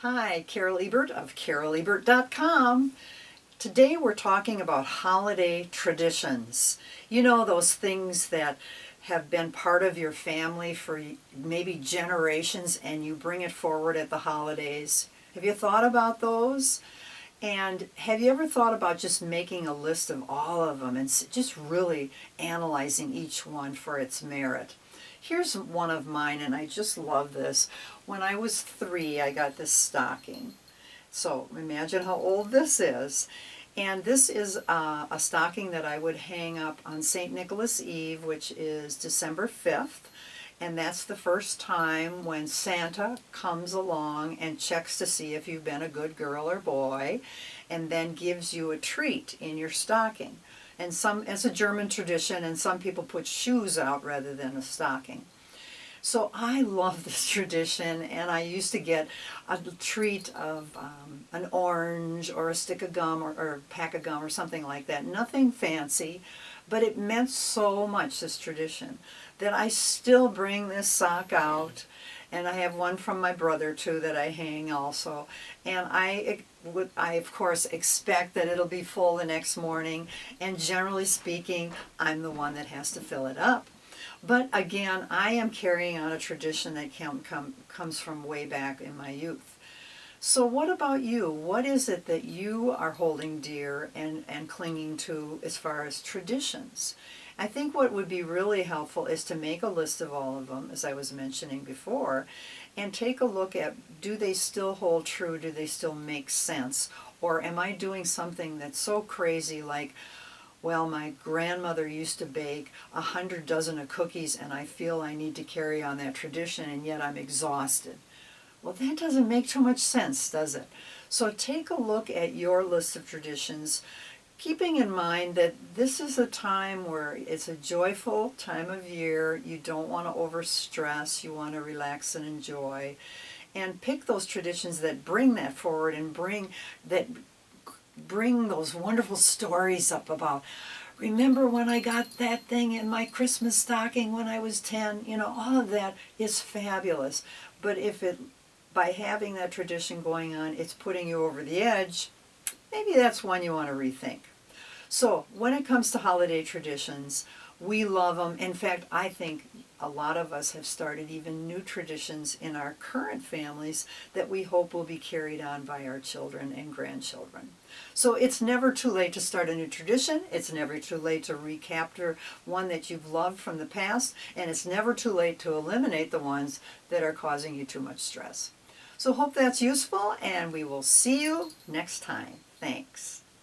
Hi, Carol Ebert of carolebert.com. Today we're talking about holiday traditions. You know, those things that have been part of your family for maybe generations and you bring it forward at the holidays. Have you thought about those? And have you ever thought about just making a list of all of them and just really analyzing each one for its merit? Here's one of mine, and I just love this. When I was 3, I got this stocking. So imagine how old this is. And this is a stocking that I would hang up on St. Nicholas Eve, which is December 5th. And that's the first time when Santa comes along and checks to see if you've been a good girl or boy, and then gives you a treat in your stocking. And it's a German tradition, and some people put shoes out rather than a stocking. So I love this tradition, and I used to get a treat of an orange or a stick of gum or a pack of gum or something like that. Nothing fancy, but it meant so much, this tradition, that I still bring this sock out. And I have one from my brother too that I hang also. And I of course expect that it'll be full the next morning. And generally speaking, I'm the one that has to fill it up. But again, I am carrying on a tradition that comes from way back in my youth. So what about you? What is it that you are holding dear and clinging to as far as traditions? I think what would be really helpful is to make a list of all of them, as I was mentioning before, and take a look at, do they still hold true? Do they still make sense? Or am I doing something that's so crazy, like, well, my grandmother used to bake 100 dozen of cookies and I feel I need to carry on that tradition, and yet I'm exhausted. Well, that doesn't make too much sense, does it? So take a look at your list of traditions, keeping in mind that this is a time where it's a joyful time of year. You don't want to overstress. You want to relax and enjoy. And pick those traditions that bring that forward and bring those wonderful stories up about, remember when I got that thing in my Christmas stocking when I was 10? You know, all of that is fabulous. But if by having that tradition going on, it's putting you over the edge, maybe that's one you want to rethink. So when it comes to holiday traditions, we love them. In fact, I think a lot of us have started even new traditions in our current families that we hope will be carried on by our children and grandchildren. So it's never too late to start a new tradition. It's never too late to recapture one that you've loved from the past. And it's never too late to eliminate the ones that are causing you too much stress. So hope that's useful, and we will see you next time. Thanks.